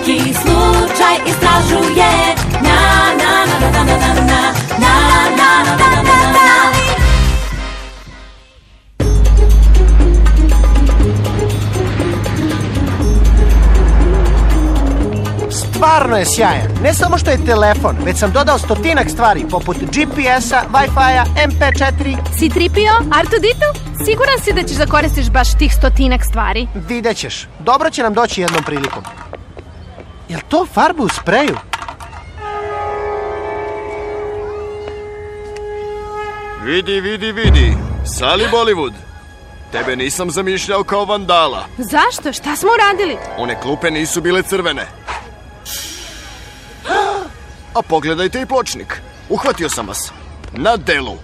Svaki slučaj istražuje. Na na na na na na na na na na na na na. Stvarno je sjajan. Ne samo što je telefon, već sam dodao 100-ak stvari, poput GPS-a, Wi-Fi-a, MP4. C-3PO, R2-D2? Siguran si da ćeš da koristiš baš tih 100-ak stvari? Vidjet ćeš. Dobro će nam doći jednom prilikom. Jel to farba u spreju? Vidi. Sally Bollywood. Tebe nisam zamišljao kao vandala. Zašto? Šta smo uradili? One klupe nisu bile crvene. A pogledajte i pločnik. Uhvatio sam vas. Na delu.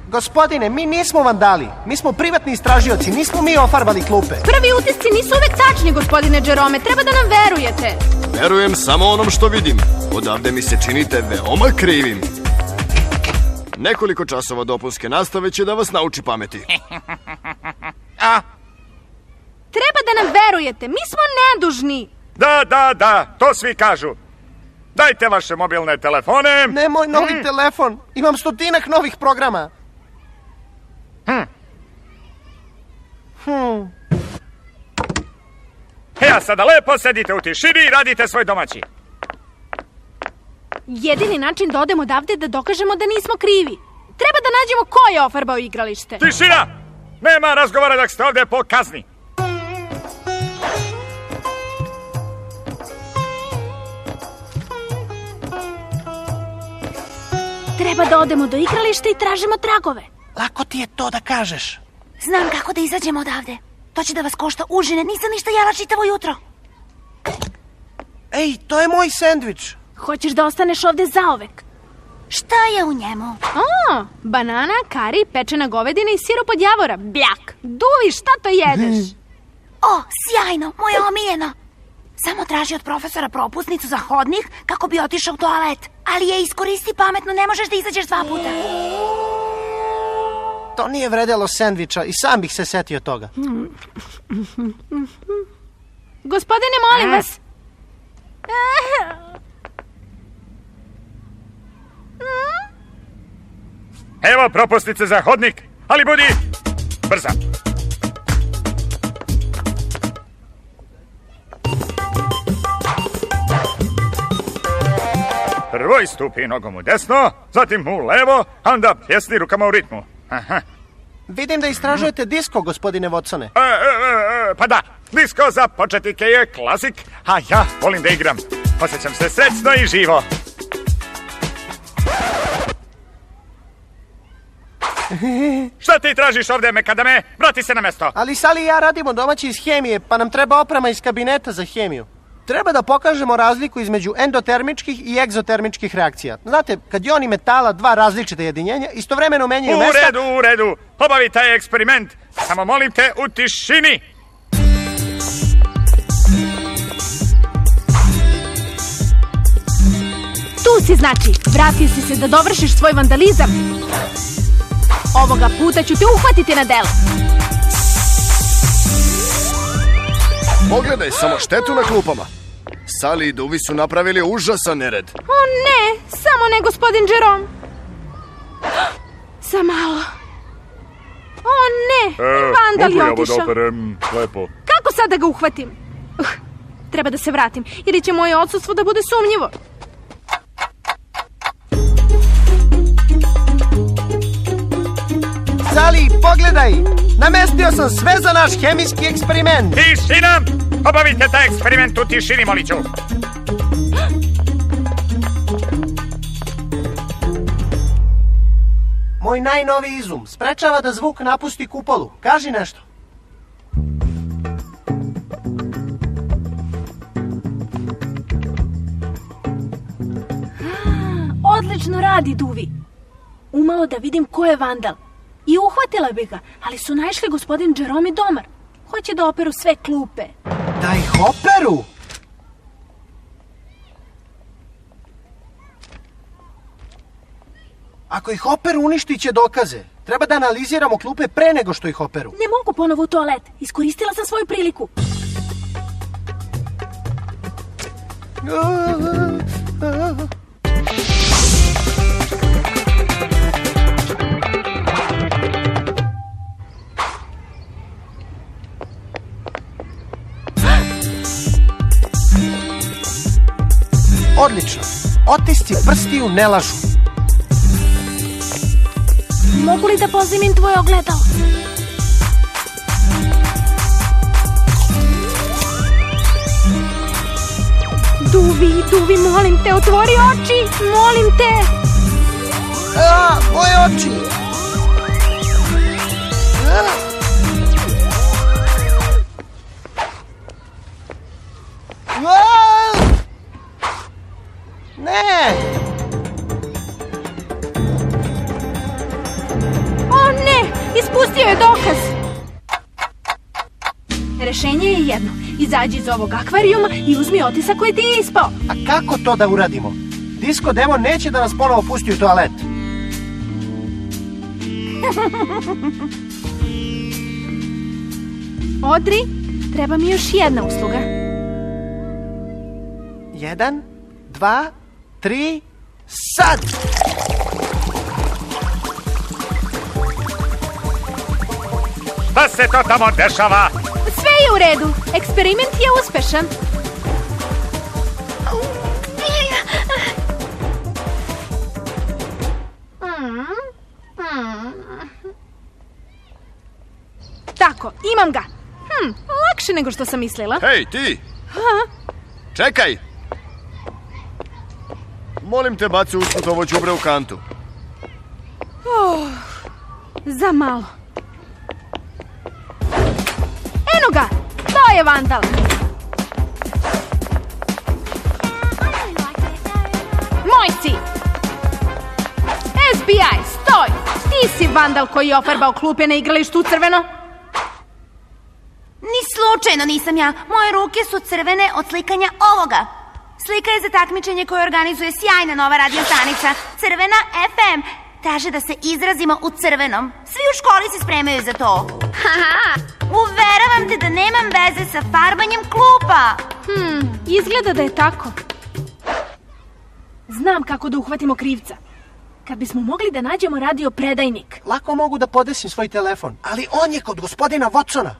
Gospodine, mi nismo vandali. Mi smo privatni istražioci, nismo mi ofarbali klupe. Prvi utisci nisu uvek tačni, gospodine Jerome. Treba da nam verujete. Verujem samo onom što vidim. Odavde mi se činite veoma krivim. Nekoliko časova dopunske nastave će da vas nauči pameti. Treba da nam verujete. Mi smo nedužni. Da, to svi kažu. Dajte vaše mobilne telefone. Ne moj novi telefon. Imam 100-ak novih programa. Ja sada lepo sedite u tišini i radite svoj domaći. Jedini način da odemo odavde je da dokažemo da nismo krivi. Treba da nađemo ko je ofarbao igralište. Tišina! Nema razgovora dok ste ovde po kazni. Treba da odemo do igrališta i tražimo tragove. Lako ti je to da kažeš. Znam kako da izađemo odavde. To će da vas košta užine, nisam ništa jela čitavo jutro. Ej, to je moj sendvič. Hoćeš da ostaneš ovde zaovek? Šta je u njemu? Banana, kari, pečena govedina i sirup od javora. Bljak! Duvi, šta to jedeš? O, sjajno, moje omiljeno. Samo traži od profesora propusnicu za hodnik kako bi otišao u toalet. Ali je iskoristi pametno, ne možeš da izađeš 2 puta. To nije vredelo sendviča i sam bih se setio toga. Gospodine, molim vas. Evo propusnice za hodnik, ali budi brza. Prvo istupi nogom u desno, zatim u levo, a onda pjesni rukama u ritmu. Aha. Vidim da istražujete disko, gospodine Watsone. Pa da, disko za početnike je klasik, a ja volim da igram. Osjećam se srećno i živo. Šta ti tražiš ovde, Mekadame? Vrati se na mesto. Ali Sally i ja radimo domaći iz hemije, pa nam treba oprema iz kabineta za hemiju. Treba da pokažemo razliku između endotermičkih i egzotermičkih reakcija. Znate, kad joni metala, 2 različita jedinjenja, istovremeno menjaju mesta... U redu. Obavi taj eksperiment. Samo molim te u tišini. Tu si, znači. Vratio si se da dovršiš svoj vandalizam. Ovoga puta ću te uhvatiti na delu. Pogledaj samo štetu na klupama. Sally i Duvi su napravili užasan nered. O ne, samo ne gospodin Jerome. Za malo. O ne, vandal je otišao. Lepo. Kako sad da ga uhvatim? Treba da se vratim, ili će moje odsustvo da bude sumnjivo. Sally, pogledaj! Namestio sam sve za naš hemijski eksperiment. Tišina! Obavite taj eksperiment u tišini, moliću. Moj najnoviji izum sprečava da zvuk napusti kupolu. Kaži nešto. Odlično radi, Duvi. Umalo da vidim ko je vandal. I uhvatila bi ga, ali su naišli gospodin Jerome i domar. Hoće da operu sve klupe. Da ih operu? Ako ih operu, uništit će dokaze. Treba da analiziramo klupe pre nego što ih operu. Ne mogu ponovo u toalet. Iskoristila sam svoju priliku. Odlično. Otisci prstiju ne lažu. Mogu li da pozimim tvoje ogledalo? Duvi, molim te, otvori oči! Molim te! Moje oči! Ne! O ne! Ispustio je dokaz! Rešenje je jedno. Izađi iz ovog akvarijuma i uzmi otisak koji ti je ispao. A kako to da uradimo? Disko demon neće da nas ponovo pusti u toalet. Odri, treba mi još jedna usluga. 1, 2, 3, sad! Šta se to tamo dešava? Sve je u redu. Eksperiment je uspešan. Tako, imam ga. Lakše nego što sam mislila. Hej, ti! Čekaj! Molim te, baci usput ovo đubre u kantu. Za malo. Eno ga! To je vandal! Moj si! FBI, stoj! Ti si vandal koji je ofarbao klupe na igralištu u crveno? Ni slučajno nisam ja. Moje ruke su crvene od slikanja ovoga. Slika je za takmičenje koje organizuje sjajna nova radio stanica Crvena FM. Traže da se izrazimo u crvenom. Svi u školi se spremaju za to. Uveravam te da nemam veze sa farbanjem klupa. Izgleda da je tako. Znam kako da uhvatimo krivca. Kad bismo mogli da nađemo radio predajnik. Lako mogu da podesim svoj telefon, ali on je kod gospodina Watsona.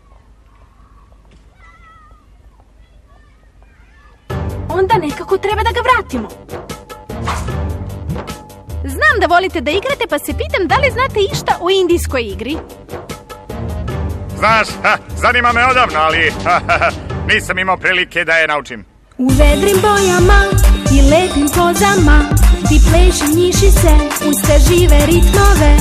Onda nekako treba da ga vratimo. Znam da volite da igrate, pa se pitam da li znate išta o indijskoj igri? Znaš, zanima me odavno, ali nisam imao prilike da je naučim. U vedrim bojama i lepim pozama ti pleši, njiši se uz te žive ritmove.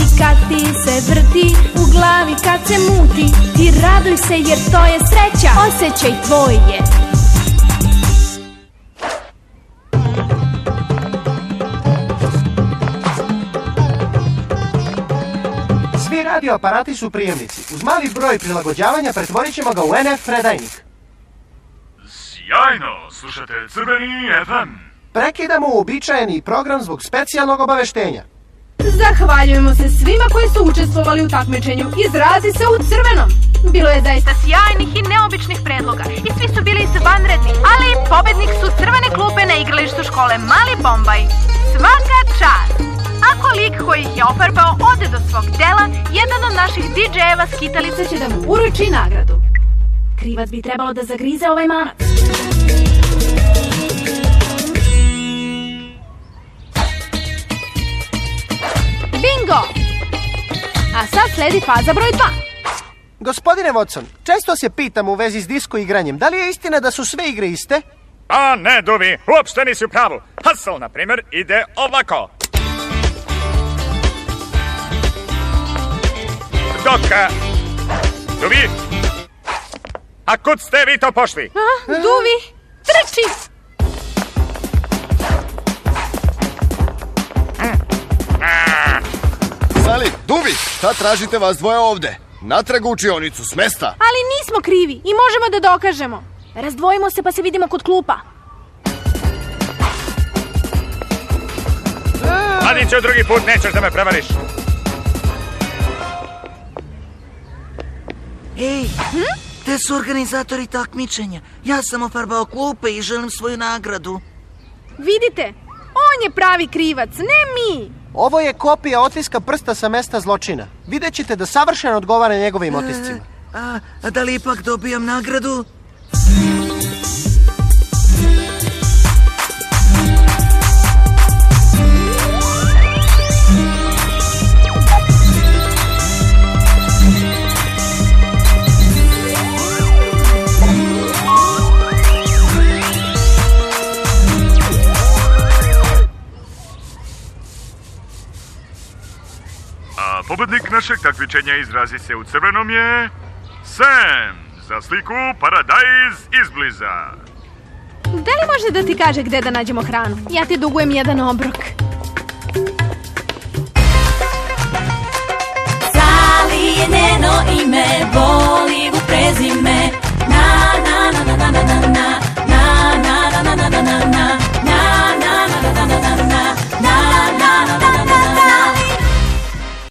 I kad ti se vrti u glavi, kad se muti, ti raduj se jer to je sreća, osjećaj tvoj je. Svi radioaparati su prijemnici. Uz mali broj prilagođavanja pretvorit ćemo ga u NF predajnik. Sjajno, slušate Crveni FM. Prekidamo uobičajeni program zbog specijalnog obaveštenja. Zahvaljujemo se svima koji su učestvovali u takmičenju. Izrazi se u crvenom. Bilo je zaista sjajnih i neobičnih predloga i svi su bili izvanredni, ali pobednik su crvene klupe na igralištu škole Mali Bombaj. Svaka čast! Ako lik koji ih je ofarbao ode do svog dela, jedan od naših DJ-eva skitalica će da mu uruči nagradu. Krivac bi trebalo da zagrize ovaj manac. Bingo! A sad sledi faza broj 2. Gospodine Watson, često se pitam u vezi s disko igranjem, da li je istina da su sve igre iste? A ne, Duvi, uopšte nisi u pravu. Hustle, na primjer, ide ovako. Dok, Duvi, a kud ste vi to pošli? Duvi, trči! Sali, Duvi, šta tražite vas dvoje ovde? Natrag u učionicu, s mesta. Ali nismo krivi i možemo da dokažemo. Razdvojimo se pa se vidimo kod klupa. Mladiću, drugi put nećeš da me prevariš. Ej, gde su organizatori takmičenja? Ja sam ofarbao klupe i želim svoju nagradu. Vidite, on je pravi krivac, ne mi. Ovo je kopija otiska prsta sa mesta zločina. Vidjet ćete da savršeno odgovara njegovim otiscima. A da li ipak dobijam nagradu? A pobednik našeg takmičenja izrazi se u crvenom je... Sam, za sliku Paradajz izbliza. Da li može da ti kaže gde da nađemo hranu? Ja ti dugujem jedan obrok.